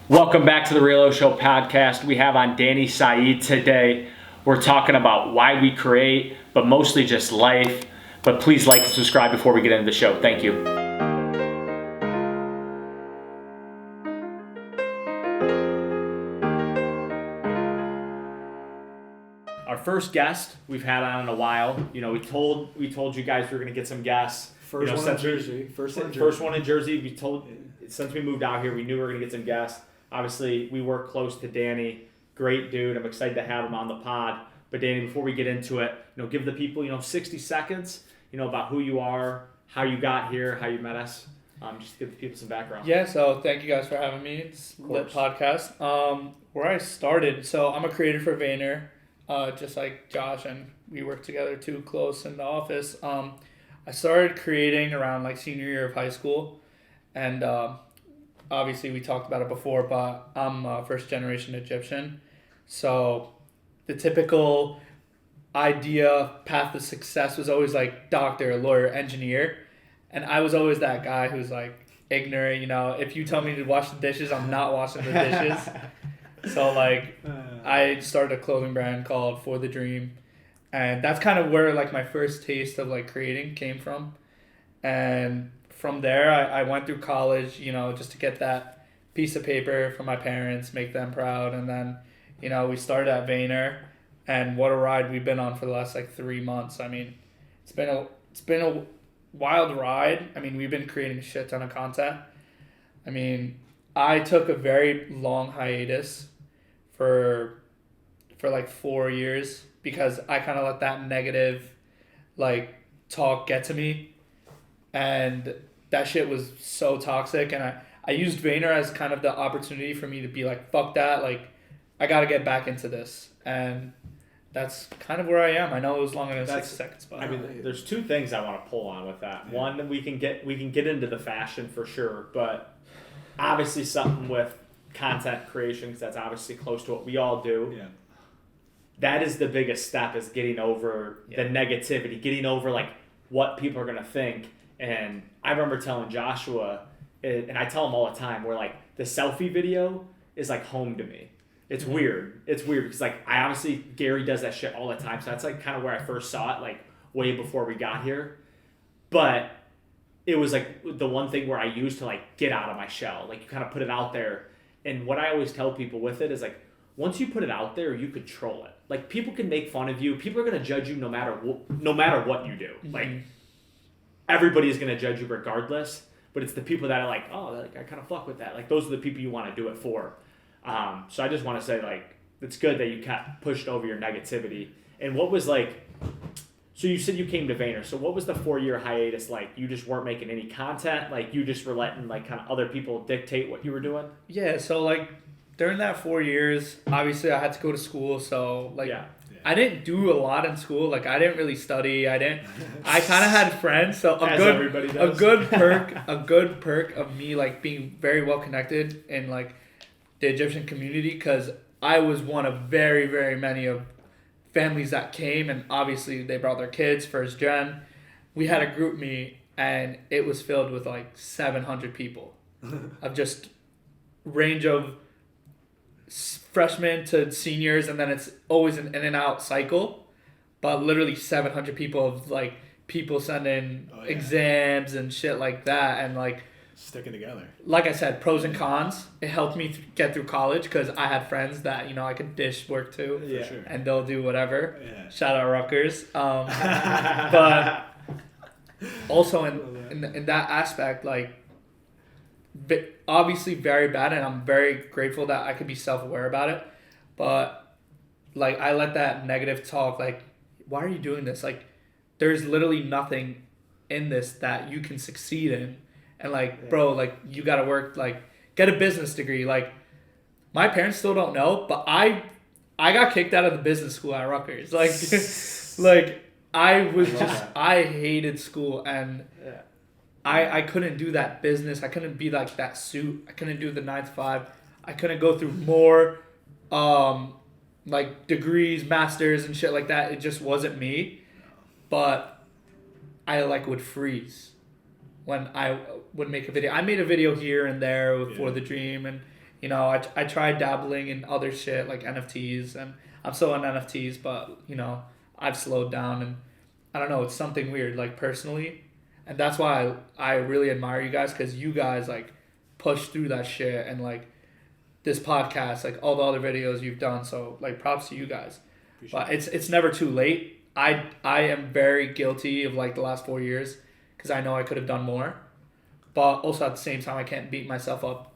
Welcome back to the Real O Show podcast. We have on Danny Saied today. We're talking about why we create, but mostly just life. But please like and subscribe before we get into the show. Thank you. Our first guest we've had on in a while. You know, we told you guys we were going to get some guests. First one in Jersey. First one in Jersey. We told since we moved out here, we knew we were going to get some guests. Obviously, we work close to Danny. Great dude. I'm excited to have him on the pod. But Danny, before we get into it, give the people 60 seconds, about who you are, how you got here, how you met us. Just give the people some background. Yeah, so thank you guys for having me. It's a lit podcast. Where I started, so I'm a creator for Vayner, just like Josh, and we work together too close in the office. I started creating around like senior year of high school, and obviously we talked about it before, but I'm first generation Egyptian. So the typical idea, path to success was always like doctor, lawyer, engineer. And I was always that guy who's like ignorant, if you tell me to wash the dishes, I'm not washing the dishes. So like I started a clothing brand called For the Dream. And that's kind of where like my first taste of like creating came from. And from there, I went through college, just to get that piece of paper from my parents, make them proud. And then, we started at Vayner, and what a ride we've been on for the last like 3 months. I mean, it's been a wild ride. I mean, we've been creating a shit ton of content. I mean, I took a very long hiatus for like 4 years because I kind of let that negative like talk get to me. And that shit was so toxic, and I used Vayner as kind of the opportunity for me to be like, fuck that, like, I gotta get back into this. And that's kind of where I am. I know it was longer than 6 seconds, but there's two things I want to pull on with that. Yeah. One, we can get into the fashion for sure, but obviously something with content creation, because that's obviously close to what we all do. Yeah. That is the biggest step, is getting over the negativity, getting over like what people are gonna think. And I remember telling Joshua, and I tell him all the time, where like the selfie video is like home to me. It's weird. It's weird because like Gary does that shit all the time. So that's like kind of where I first saw it, like way before we got here. But it was like the one thing where I used to like get out of my shell. Like you kind of put it out there. And what I always tell people with it is like, once you put it out there, you control it. Like people can make fun of you. People are gonna judge you no matter what you do. Mm-hmm. Like everybody is gonna judge you regardless. But it's the people that are like, oh, like, I kind of fuck with that. Like those are the people you want to do it for. So I just want to say, like, it's good that you pushed over your negativity. And what was like, so you said you came to Vayner. So what was the 4-year hiatus like? You just weren't making any content? Like you just were letting like kind of other people dictate what you were doing? Yeah, so like during that 4 years, obviously I had to go to school. So like I didn't do a lot in school. Like I didn't really study. I kind of had friends. So a good perk of me like being very well connected in like the Egyptian community, because I was one of very, very many of families that came, and obviously they brought their kids, first gen. We had a group meet, and it was filled with like 700 people of just range of freshmen to seniors, and then it's always an in and out cycle, but literally 700 people of like people sending exams and shit like that, and like sticking together. Like I said, pros and cons. It helped me get through college because I had friends that I could dish work to, sure. And they'll do whatever. Yeah. Shout out Rutgers. But also in that aspect, like obviously very bad, and I'm very grateful that I could be self-aware about it. But like I let that negative talk, like, why are you doing this? Like there's literally nothing in this that you can succeed in. And like, bro, like you gotta work, like get a business degree. Like my parents still don't know, but I got kicked out of the business school at Rutgers. Like, like I hated school, and I couldn't do that business. I couldn't be like that suit. I couldn't do the 9 to 5. I couldn't go through more, like degrees, masters and shit like that. It just wasn't me. But I like would freeze when I would make a video. I made a video here and there for the dream, and you know, I tried dabbling in other shit like NFTs, and I'm still on NFTs, but you know, I've slowed down, and I don't know, it's something weird, like personally, and that's why I really admire you guys, because you guys like push through that shit, and like this podcast, like all the other videos you've done, so like props to you guys. Appreciate But it's never too late. I am very guilty of like the last 4 years, because I know I could have done more, but also at the same time I can't beat myself up.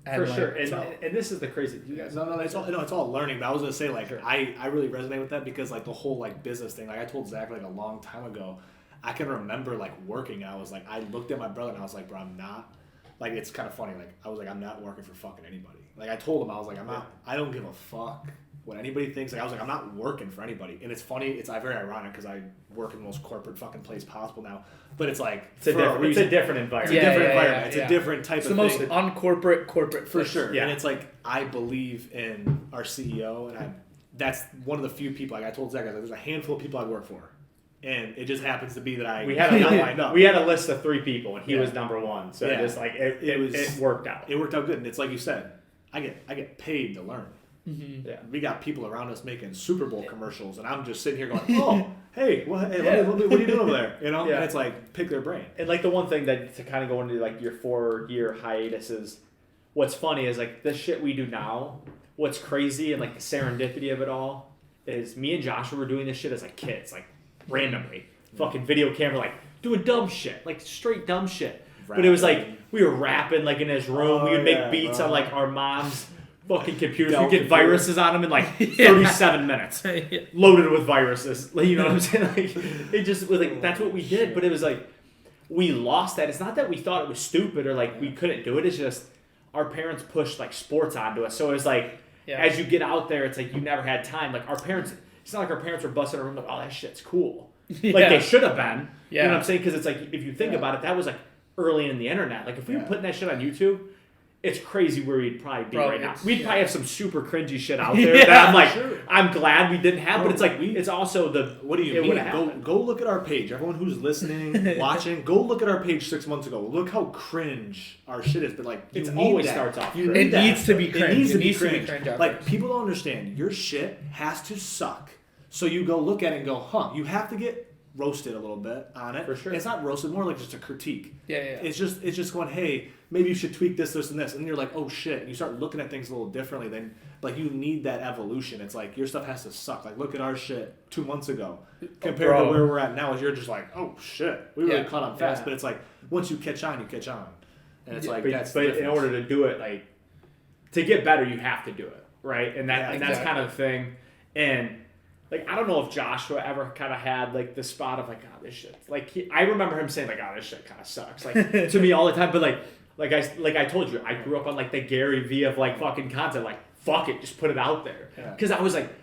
And For like, sure, and, so- and this is the crazy. You guys, No, it's all learning. But I was gonna say like Sure. I really resonate with that because like the whole like business thing. Like I told Zach like a long time ago, I can remember like working. I was like I looked at my brother and I was like, bro, I'm not. Like it's kind of funny. Like I was like I'm not working for fucking anybody. Like I told him I was like I'm not. I don't give a fuck what anybody thinks. Like I was like I'm not working for anybody. And it's funny. It's very ironic because I work in the most corporate fucking place possible now. But it's like it's a different It's environment. a different environment. Yeah, It's yeah. a different type it's of the most thing. uncorporate corporate For place. sure. Yeah. And it's like I believe in our CEO, and that's one of the few people. Like I told Zach, I was like, there's a handful of people I work for, and it just happens to be that I We had got a lined up. we had a list of 3 people, and he Yeah. was number 1. So Yeah. just like it worked out. It worked out good, and it's like you said, I get paid to learn. Mm-hmm. Yeah. We got people around us making Super Bowl commercials, and I'm just sitting here going, "Oh, hey, what are you doing over there?" You know, Yeah. and it's like pick their brain. And like the one thing that to kind of go into like your 4-year hiatus is, what's funny is like this shit we do now. What's crazy and like the serendipity of it all is me and Joshua were doing this shit as like kids, like randomly, fucking video camera, like doing dumb shit, like straight dumb shit. But it was like we were rapping like in his room. Oh, we would make yeah, beats bro. on like our mom's fucking computers. Dell We'd get computer. viruses on them in like 37 minutes. Loaded with viruses. Like, you know what I'm saying? Like it just was like that's what we did. But it was like we lost that. It's not that we thought it was stupid or like we couldn't do it. It's just our parents pushed like sports onto us. So it was like as you get out there, it's like you never had time. Like our parents, it's not like our parents were busting our room like, oh, that shit's cool. Like they should have been. You know what I'm saying? Because it's like if you think about it, that was like early in the internet. Like if we were putting that shit on YouTube, it's crazy where we'd probably be right now. We'd probably have some super cringy shit out there that I'm like, I'm glad we didn't have, but it's like it's also the What do you mean? Go look at our page. Everyone who's listening, watching, go look at our page 6 months ago. Look how cringe our shit is. But like, it always starts off. You cringe. need It that. needs to be cringe. It needs to be needs cringe. at Like first. people don't understand. Your shit has to suck. So you go look at it and go, huh? You have to get roasted a little bit on it. For sure. It's not roasted, more like just a critique. Yeah. It's just going, hey, maybe you should tweak this, and this, and then you're like, oh shit, and you start looking at things a little differently. Then like you need that evolution. It's like your stuff has to suck. Like look at our shit 2 months ago compared to where we're at now. Is you're just like, oh shit, we really caught on fast. Yeah. But it's like once you catch on, you catch on, and it's like but, that's. but the in difference. order to do it, like to get better, you have to do it, right? And Yeah, that's kind of the thing. And like I don't know if Joshua ever kind of had like the spot of like, oh, this shit. Like I remember him saying like, oh, this shit kind of sucks, like to me all the time. But like I told you, I grew up on like the Gary Vee of like fucking content. Like fuck it, just put it out there. Because I was like,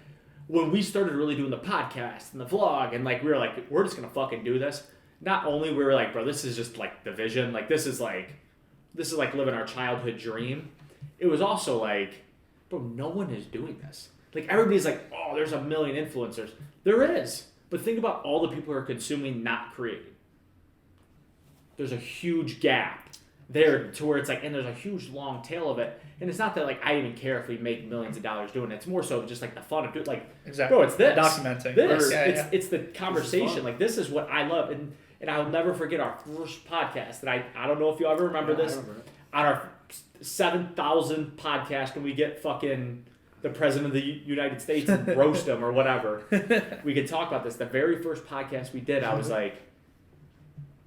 when we started really doing the podcast and the vlog, and like we were like, we're just gonna fucking do this. Not only we were like, bro, this is just like the vision. Like this is like living our childhood dream. It was also like, bro, no one is doing this. Like everybody's like, oh, there's a million influencers. There is. But think about all the people who are consuming, not creating. There's a huge gap there to where it's like, and there's a huge long tail of it. And it's not that like I even care if we make millions of dollars doing it. It's more so just like the fun of doing like, Exactly. bro, it's this. Documenting. This. Yeah, It's the conversation. fun. Like this is what I love. And I'll never forget our first podcast that I don't know if you ever remember this. I remember it. On our 7,000 podcast when we get fucking the president of the United States and roast him or whatever. We could talk about this. The very first podcast we did, I was like,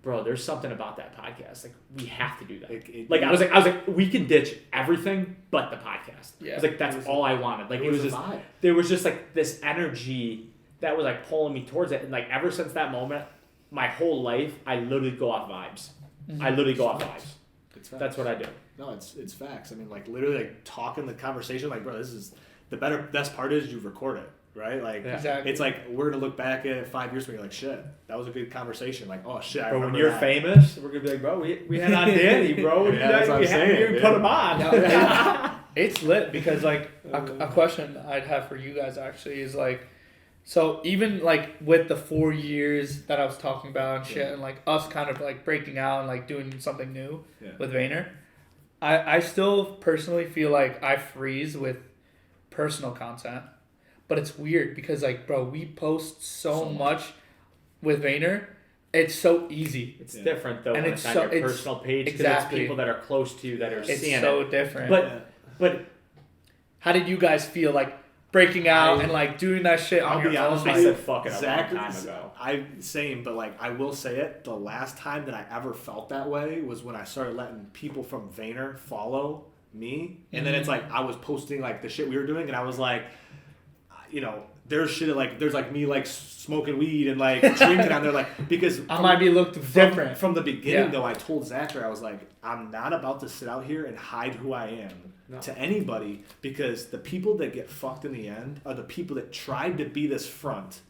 bro, there's something about that podcast. Like we have to do that. I was like, we can ditch everything but the podcast. Yeah. I was like, that's all I wanted. Like it was just vibe. there was just like this energy that was like pulling me towards it. And like ever since that moment, my whole life, I literally go off vibes. I literally go off vibes. It's facts. That's what I do. No, it's facts. I mean, like literally, like talking the conversation. Like, bro, this is the best part is you record it, right? Like, Yeah. Exactly. it's like we're gonna look back at it 5 years from now, like, shit, that was a good conversation. Like, oh shit, I Bro, when remember you're that. famous, we're gonna be like, bro, we had on Danny, bro. Yeah, that's what I'm saying, We yeah. put him on. It's lit because like a question I'd have for you guys actually is like, so even like with the 4 years that I was talking about and shit, and like us kind of like breaking out and like doing something new with Vayner, I still personally feel like I freeze with personal content, but it's weird because like, bro, we post so much with Vayner. It's so easy. It's different though, and when it's on your personal page, because it's people that are close to you that are seeing it. It's so different. But how did you guys feel like breaking out and like doing that shit on your own? I said fuck it a long time ago. Same, but like I will say it, the last time that I ever felt that way was when I started letting people from Vayner follow me, and then it's like I was posting like the shit we were doing, and I was like, you know, there's shit like there's like me like smoking weed and like drinking on there, like, because I might be looked different from the beginning. Though I told Zachary, I was like, I'm not about to sit out here and hide who I am to anybody, because the people that get fucked in the end are the people that tried to be this front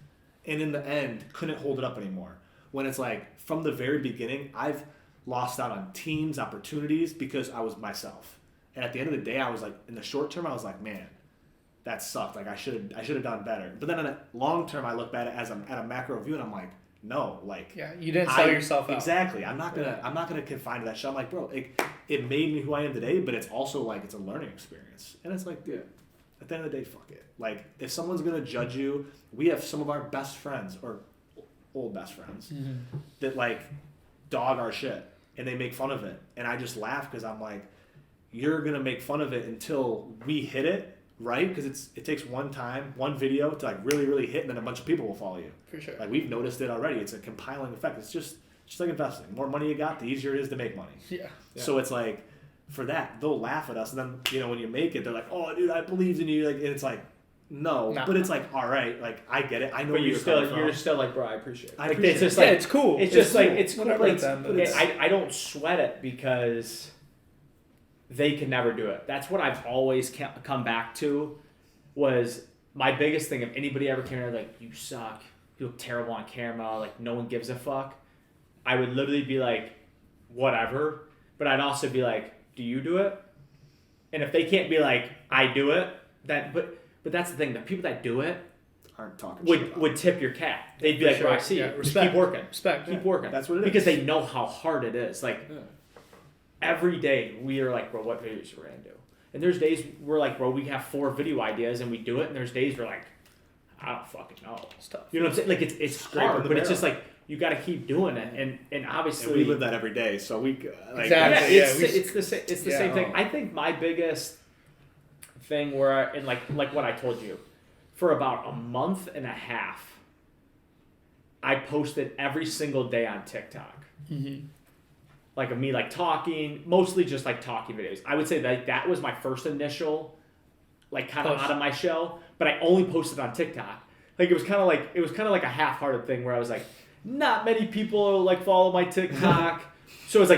and in the end couldn't hold it up anymore. When it's like from the very beginning, I've lost out on teams, opportunities because I was myself. And at the end of the day, I was like, in the short term, I was like, man, that sucked. Like I should have done better. But then in the long term, I look at it as at a macro view, and I'm like, no, like you didn't sell yourself out. Exactly. I'm not gonna confine to that shit. I'm like, bro, it made me who I am today, but it's also like it's a learning experience. And it's like, dude, at the end of the day, fuck it. Like if someone's gonna judge you, we have some of our best friends or old best friends that like dog our shit and they make fun of it, and I just laugh because I'm like, you're gonna make fun of it until we hit it. Right? Because it takes one video to like really, really hit, and then a bunch of people will follow you. For sure. Like we've noticed it already. It's a compiling effect. It's just like investing. The more money you got, the easier it is to make money. Yeah. So it's like, for that, they'll laugh at us, and then, you know, when you make it, they're like, oh, dude, I believed in you. Like, and it's like, no. But it's like, all right, like I get it. I know. But you're still like, bro, I appreciate it. It's just like, it's cool. It's just cool. Like it's cool. Like, I don't sweat it because they can never do it. That's what I've always come back to. Was my biggest thing. If anybody ever came in like, you suck, you look terrible on camera, like no one gives a fuck, I would literally be like, whatever. But I'd also be like, do you do it? And if they can't be like, I do it, but that's the thing. The people that do it aren't talking would tip your cap. They'd be like, bro, I see you. Just keep working. Keep working. That's what it is. Because they know how hard it is. Like every day we are like, bro, what videos we're gonna do? And there's days we're like, bro, we have 4 video ideas and we do it. And there's days we're like, I don't fucking know stuff. You know what I'm saying? Like it's hard, but it's just like you got to keep doing it. And obviously we live that every day. So we like, exactly. It's the same thing. I think my biggest thing where and like what I told you, for about a month and a half, I posted every single day on TikTok. Mm-hmm. Like of me like talking, mostly just like talking videos. I would say that was my first initial, like kind of out of my shell. But I only posted on TikTok. Like it was kind of like a half-hearted thing where I was like, not many people like follow my TikTok. So it's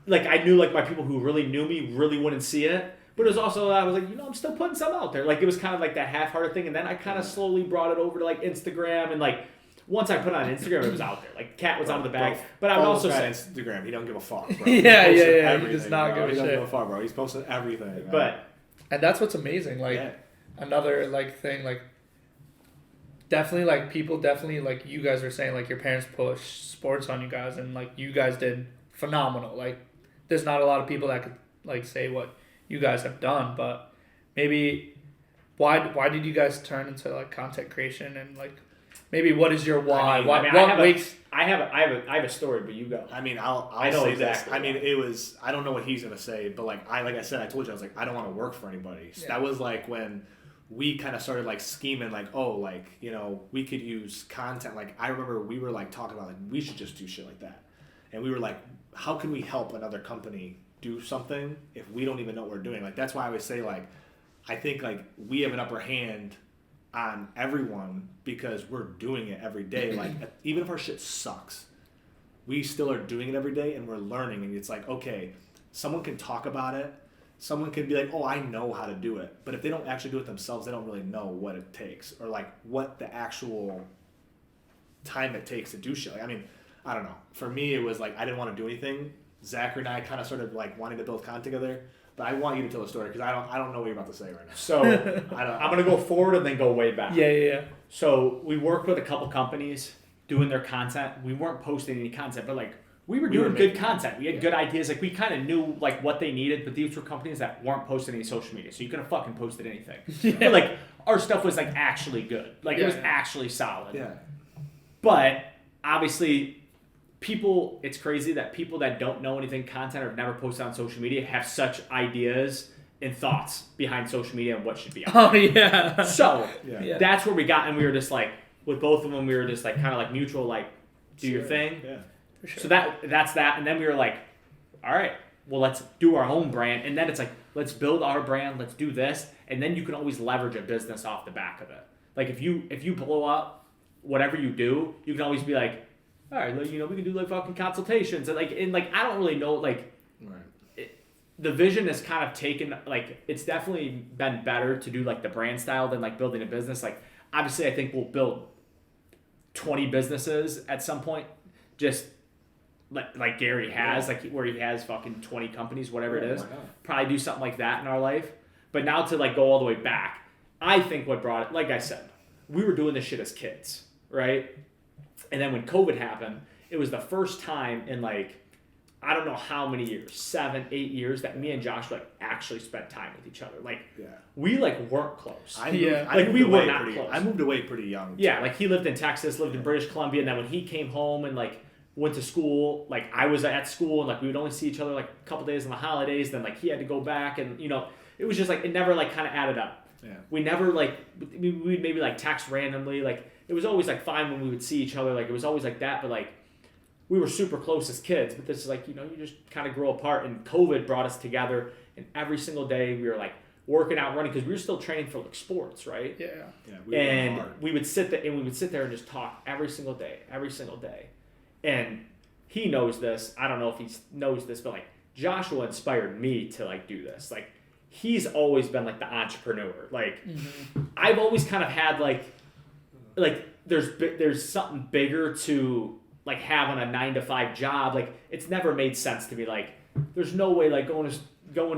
like I knew like my people who really knew me really wouldn't see it. But it was also, I was like, you know, I'm still putting some out there. Like it was kind of like that half-hearted thing. And then I kind of slowly brought it over to like Instagram, and like once I put it on Instagram, it was out there. Like Cat was out of the bag. But I would also say Instagram, he don't give a fuck, bro. yeah. He does not give a shit. He don't give a fuck, bro. He's posting everything. And that's what's amazing. Like another like thing, like definitely like people definitely like you guys were saying, like your parents pushed sports on you guys, and like you guys did phenomenal. Like there's not a lot of people that could like say what you guys have done, but maybe why did you guys turn into like content creation, and like maybe what is your why? I have a story, but you go. I mean, I'll say exactly this. I mean, it was, I don't know what he's gonna say, but like I said, I told you, I was like, I don't want to work for anybody. So that was like when we kind of started like scheming, like, oh, like, you know, we could use content. Like I remember we were like talking about like we should just do shit like that, and we were like, how can we help another company do something if we don't even know what we're doing? Like that's why I always say, like, I think like we have an upper hand on everyone because we're doing it every day. Like even if our shit sucks, we still are doing it every day, and we're learning. And it's like, okay, someone can talk about it, someone can be like, oh, I know how to do it, but if they don't actually do it themselves, they don't really know what it takes, or like what the actual time it takes to do shit. Like, I mean, I don't know, for me it was like I didn't want to do anything. Zachary and I kind of started like wanting to build content together. But I want you to tell a story because I don't know what you're about to say right now. So I'm going to go forward and then go way back. Yeah. So we worked with a couple companies doing their content. We weren't posting any content, but like we were doing good content. We had good ideas. Like we kind of knew like what they needed, but these were companies that weren't posting any social media, so you couldn't fucking posted anything. But like our stuff was like actually good. Like it was actually solid. Yeah. But obviously, people. It's crazy that people that don't know anything content or have never posted on social media have such ideas and thoughts behind social media and what should be on. Oh yeah. So that's where we got, and we were just like with both of them, we were just like kind of like mutual, like do your thing. Yeah. Sure. So that's that, and then we were like, all right, well let's do our own brand, and then it's like let's build our brand, let's do this, and then you can always leverage a business off the back of it. Like if you blow up whatever you do, you can always be like, all right, we can do like fucking consultations, and like I don't really know like. Right. The vision has kind of taken like it's definitely been better to do like the brand style than like building a business. Like obviously, I think we'll build 20 businesses at some point, just like Gary has, like where he has fucking 20 companies, whatever it is. Probably do something like that in our life. But now to like go all the way back, I think what brought it, like I said, we were doing this shit as kids, right? And then when COVID happened, it was the first time in like, I don't know how many years, 7, 8 years that me and Josh like actually spent time with each other. Like we like weren't close. We were not close. I moved away pretty young. Yeah, like he lived in Texas, lived in British Columbia, and then when he came home and like went to school, like I was at school and like we would only see each other like a couple days on the holidays, then like he had to go back, and it was just like it never like kind of added up. Yeah. We never like we'd maybe like text randomly, like it was always like fine when we would see each other, like it was always like that, but like we were super close as kids, but this is like, you just kind of grow apart, and COVID brought us together, and every single day we were like working out, running, because we were still training for like sports, right? Yeah. We would sit there and just talk every single day. And he knows this. I don't know if he knows this, but like Joshua inspired me to like do this. Like he's always been like the entrepreneur. Like I've always kind of had like there's something bigger to like having a 9-to-5 job. Like it's never made sense to me. Like there's no way like going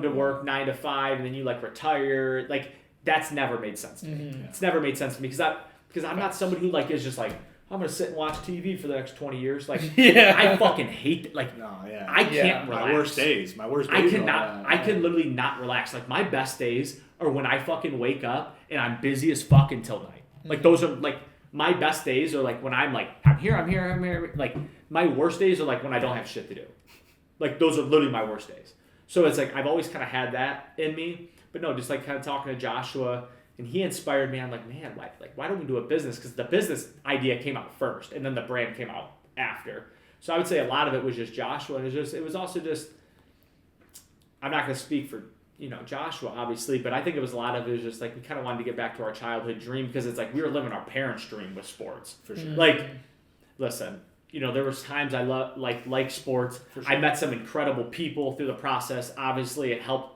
to work 9 to 5 and then you like retire. Like that's never made sense to me. It's never made sense to me because I'm not somebody who like is just like I'm gonna sit and watch TV for the next 20 years. Like I fucking hate like I can't relax. My worst days. I can literally not relax. Like my best days are when I fucking wake up and I'm busy as fuck until night. Like those are like my best days are like when I'm like I'm here. Like my worst days are like when I don't have shit to do. Like those are literally my worst days. So it's like I've always kind of had that in me. But no, just like kind of talking to Joshua, and he inspired me. I'm like, man, why don't we do a business? Because the business idea came out first, and then the brand came out after. So I would say a lot of it was just Joshua, and it was also just. I'm not going to speak for Joshua obviously, but I think it was a lot of it was just like we kind of wanted to get back to our childhood dream, because it's like we were living our parents' dream with sports. For sure. Like, listen, there was times I like sports. For sure. I met some incredible people through the process. Obviously, it helped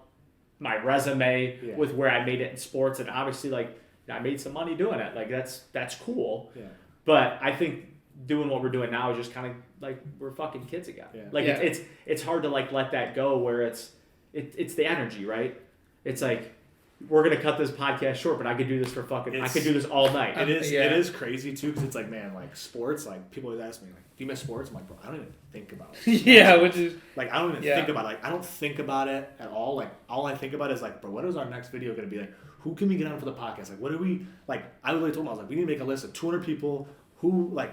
my resume with where I made it in sports, and obviously like I made some money doing it. Like that's cool. Yeah. But I think doing what we're doing now is just kind of like we're fucking kids again. Yeah. Like it's hard to like let that go, where it's the energy, right? It's like we're gonna cut this podcast short, but I could do this for fucking. I could do this all night. It is crazy too, because it's like, man, like sports. Like people always ask me, like, do you miss sports? I'm like, bro, I don't even think about it. Which is like I don't even think about it. Like I don't think about it at all. Like all I think about is like, bro, what is our next video gonna be? Like, who can we get on for the podcast? Like, what do we like? I literally told him, I was like, we need to make a list of 200 people who like.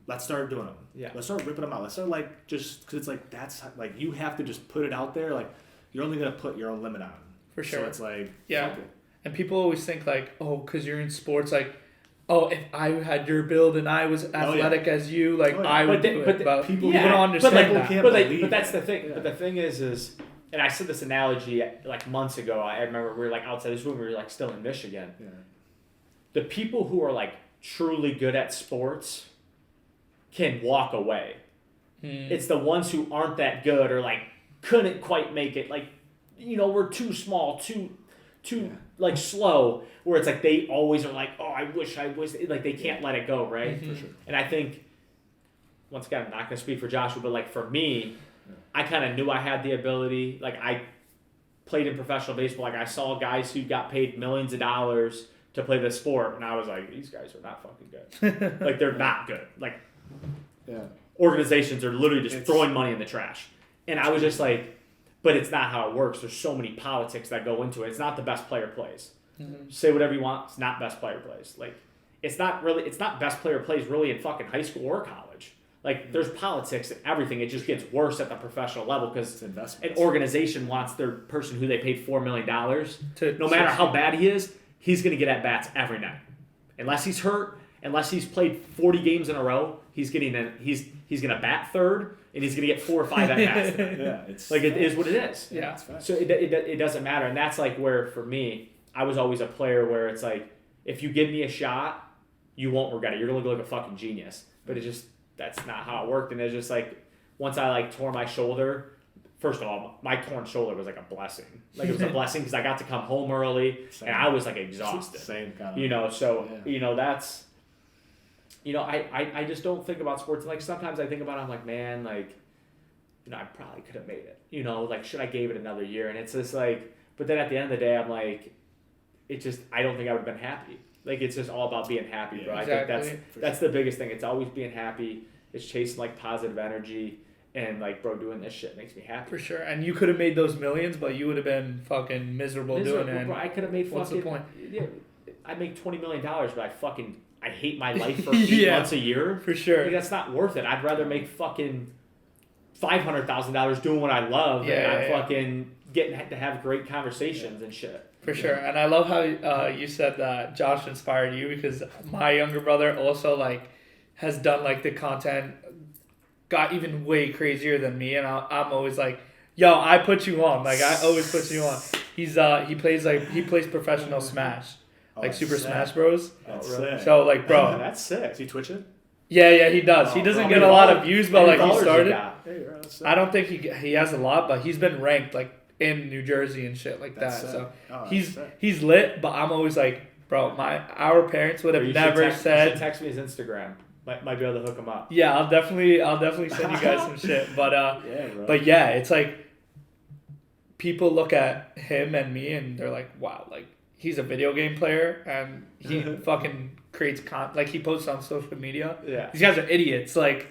Let's start doing them. Yeah. Let's start ripping them out. Let's start like just because it's like that's like you have to just put it out there. Like you're only gonna put your own limit on. For sure. So it's like And people always think like, oh, because you're in sports, like, oh, if I had your build and I was athletic as you, like I would do it. But people don't understand that. But that's the thing. Yeah. But the thing is, and I said this analogy like months ago. I remember we were like outside this room. We were like still in Michigan. Yeah. The people who are like truly good at sports can walk away. It's the ones who aren't that good or like couldn't quite make it. Like, we're too small, too like slow, where it's like they always are like, oh, I wish like they can't let it go, right? For sure. And I think once again, I'm not gonna speak for Joshua, but like for me, I kind of knew I had the ability. Like I played in professional baseball. Like I saw guys who got paid millions of dollars to play this sport, and I was like, these guys are not fucking good. Like they're not good. Like organizations are literally just It's- throwing money in the trash. And I was just like, but it's not how it works. There's so many politics that go into it. It's not the best player plays. Mm-hmm. Say whatever you want. It's not best player plays. Like, it's not best player plays really in fucking high school or college. Like, there's politics and everything. It just gets worse at the professional level because an organization wants their person who they paid $4 million no matter how bad he is, he's going to get at bats every night. Unless he's hurt, unless he's played 40 games in a row, he's going to bat third and he's going to get 4 or 5 at bats. Yeah, it's like, it is what it is. Yeah. So it doesn't matter. And that's like where, for me, I was always a player where it's like, if you give me a shot, you won't regret it. You're going to look like a fucking genius. But that's not how it worked. And it's just like, once I like tore my shoulder, first of all, my torn shoulder was like a blessing. Like, it was a blessing because I got to come home early and I was like exhausted. Same kind of. That's, I just don't think about sports. Like, sometimes I think about it, I'm like, man, like, I probably could have made it. Like, should I gave it another year? And it's just like, but then at the end of the day, I'm like, I don't think I would have been happy. Like, it's just all about being happy, bro. Exactly. I think that's the biggest thing. It's always being happy. It's chasing like positive energy, and like, bro, doing this shit makes me happy. For sure. And you could have made those millions, but you would have been fucking miserable doing it. Bro, I could have made fucking. What's the point? Yeah, I make $20 million, but I hate my life for 8 Yeah, months a year. For sure. Like, that's not worth it. I'd rather make fucking $500,000 doing what I love than fucking getting to have great conversations and shit. For sure. And I love how you said that Josh inspired you, because my younger brother also like has done like the content, got even way crazier than me, and I'm always like, yo, I put you on. Like, I always put you on. He plays professional Smash. Like Super Smash Bros. That's sick. So like, bro, that's sick. Is he twitching? Yeah, he does. He doesn't get a lot of views, but like, he started. I don't think he has a lot, but he's been ranked like in New Jersey and shit like that. So he's lit, but I'm always like, bro, our parents would have never said. You should text me his Instagram. Might be able to hook him up. Yeah, I'll definitely send you guys some shit. But but yeah, it's like people look at him and me and they're like, wow, like, he's a video game player and he fucking creates like, he posts on social media. Yeah, these guys are idiots. Like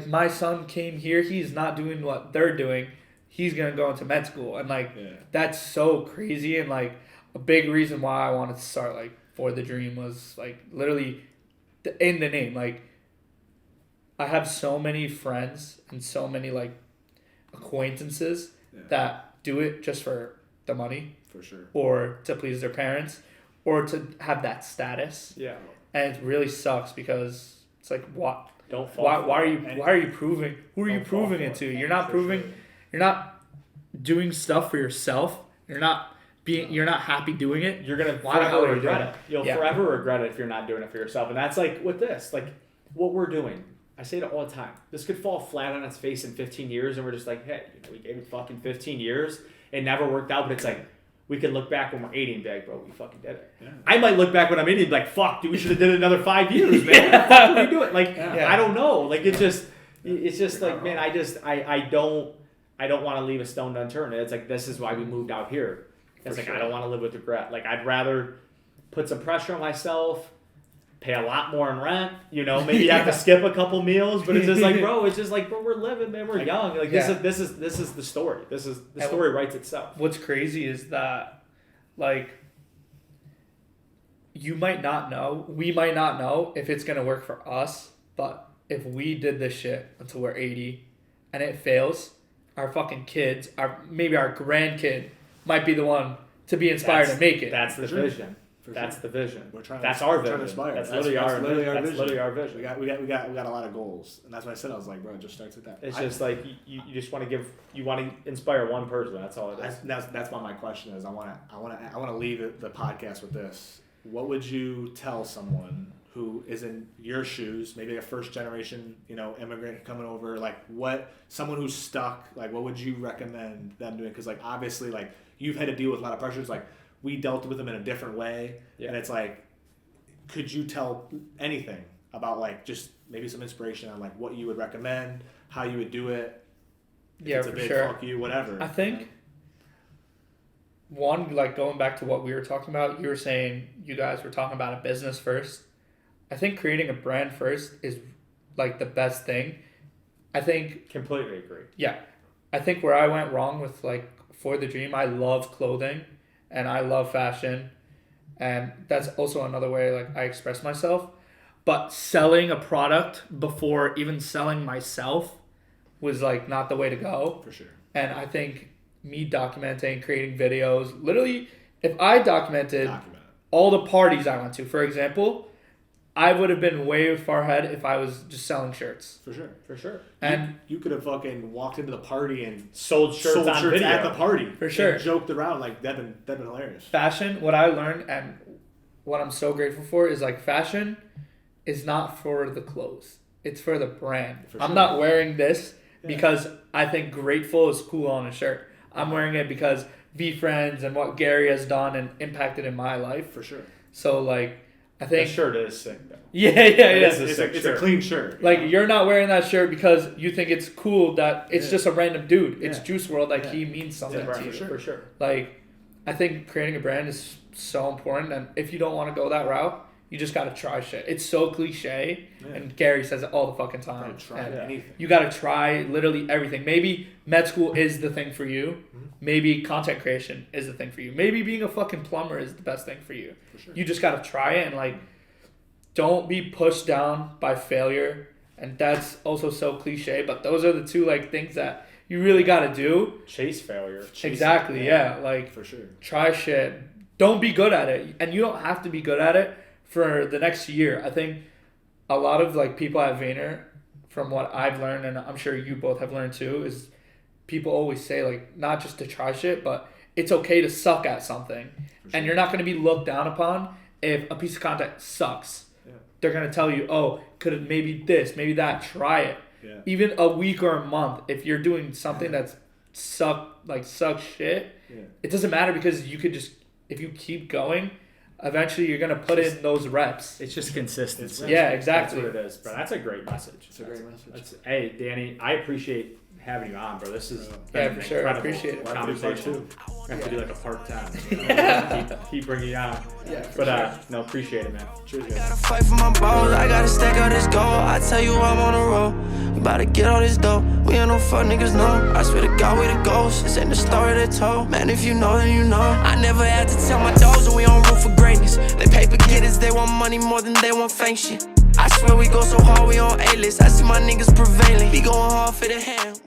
my son came here. He's not doing what they're doing. He's gonna go into med school, and like that's so crazy. And like, a big reason why I wanted to start like For the Dream was like literally in the name. Like, I have so many friends and so many like acquaintances that do it just for the money, for sure, or to please their parents, or to have that status. Yeah, and it really sucks because it's like, what? Don't fall. Why are you proving? Who are you proving it to? You're not proving. Sure. You're not doing stuff for yourself. You're not happy doing it. You're gonna forever regret it. You'll forever regret it if you're not doing it for yourself. And that's like with this, like what we're doing. I say it all the time. This could fall flat on its face in 15 years, and we're just like, hey, we gave it fucking 15 years. It never worked out, but it's like, we can look back when we're 80 and be like, bro, we fucking did it. Yeah. I might look back when I'm 80 and be like, fuck, dude, we should have did it another 5 years, man. What the fuck did we do it? Like, I don't know. Like, it's just like, man, I don't want to leave a stone unturned. It's like, this is why we moved out here. It's like, I don't want to live with regret. Like, I'd rather put some pressure on myself, pay a lot more in rent, maybe have to skip a couple meals, but it's just like, bro, we're living, man, we're young. Like, this is the story. The story writes itself. What's crazy is that, like, we might not know if it's going to work for us, but if we did this shit until we're 80 and it fails, our fucking kids, maybe our grandkid might be the one to be inspired to make it. That's the vision. That's the vision. That's our vision. That's literally our vision. We got a lot of goals, and that's why I said, I was like, bro, it just starts with that. It's just like you just want to inspire one person. That's all it is. That's what my question is. I want to leave the podcast with this. What would you tell someone who is in your shoes, maybe a first generation, immigrant coming over, like someone who's stuck, like what would you recommend them doing? Because like obviously like you've had to deal with a lot of pressures, like we dealt with them in a different way, and it's like, could you tell anything about like just maybe some inspiration on like what you would recommend, how you would do it? Yeah, it's a for big sure. Fuck you, whatever. I think one, like going back to what we were talking about, you were saying you guys were talking about a business first. I think creating a brand first is like the best thing. I think completely agree. Yeah, I think where I went wrong with like For the Dream, I love clothing and I love fashion, and that's also another way like I express myself. But selling a product before even selling myself was like not the way to go. For sure. And I think me documenting, creating videos, literally, if I documented all the parties I went to, for example, I would have been way far ahead if I was just selling shirts. For sure. For sure. And you could have fucking walked into the party and sold shirts on video at the party. For sure. And joked around. Like, that'd been hilarious. Fashion, what I learned and what I'm so grateful for is like fashion is not for the clothes. It's for the brand. For sure. I'm not wearing this because I think grateful is cool on a shirt. I'm wearing it because VeeFriends and what Gary has done and impacted in my life. For sure. So like, I think the shirt is sick though. Yeah. It's a clean shirt. Like you're not wearing that shirt because you think it's cool that it's just a random dude. It's Juice WRLD. Like he means something to you. For sure. Like I think creating a brand is so important, and if you don't want to go that route, you just gotta try shit. It's so cliche, and Gary says it all the fucking time. Try anything. You gotta try literally everything. Maybe med school is the thing for you. Maybe content creation is the thing for you. Maybe being a fucking plumber is the best thing for you. For sure. You just gotta try it, and like, don't be pushed down by failure. And that's also so cliche, but those are the two like things that you really gotta do. Chase failure. Exactly. Yeah. Like for sure. Try shit. Don't be good at it, and you don't have to be good at it for the next year. I think a lot of like people at Vayner, from what I've learned, and I'm sure you both have learned too, is people always say like not just to try shit, but it's okay to suck at something, and you're not going to be looked down upon if a piece of content sucks. Yeah. They're going to tell you, oh, could have maybe this, maybe that. Try it. Yeah. Even a week or a month, if you're doing something that's suck shit, it doesn't matter because you could just, if you keep going, eventually you're going to put in those reps. It's just consistency. Yeah, exactly. That's what it is, bro. That's a great message. It's a great message. Hey, Danny, I appreciate having you on, bro. This is for sure. I appreciate it. Conversation. I have to do like a part 10. Keep bringing you on. Yeah, but no, appreciate it, man. Cheers, I gotta fight for my balls. I gotta stack out this goal. I tell you I'm on the road. We about to get all this dough. We ain't no fuck niggas, no. I swear to God, we the ghosts. This ain't the story they told. Man, if you know, then you know. I never had to tell my dogs that we on route for greatness. They paper getters, they want money more than they want fame shit. I swear we go so hard, we on A-list. I see my niggas prevailing. We going hard for the hand.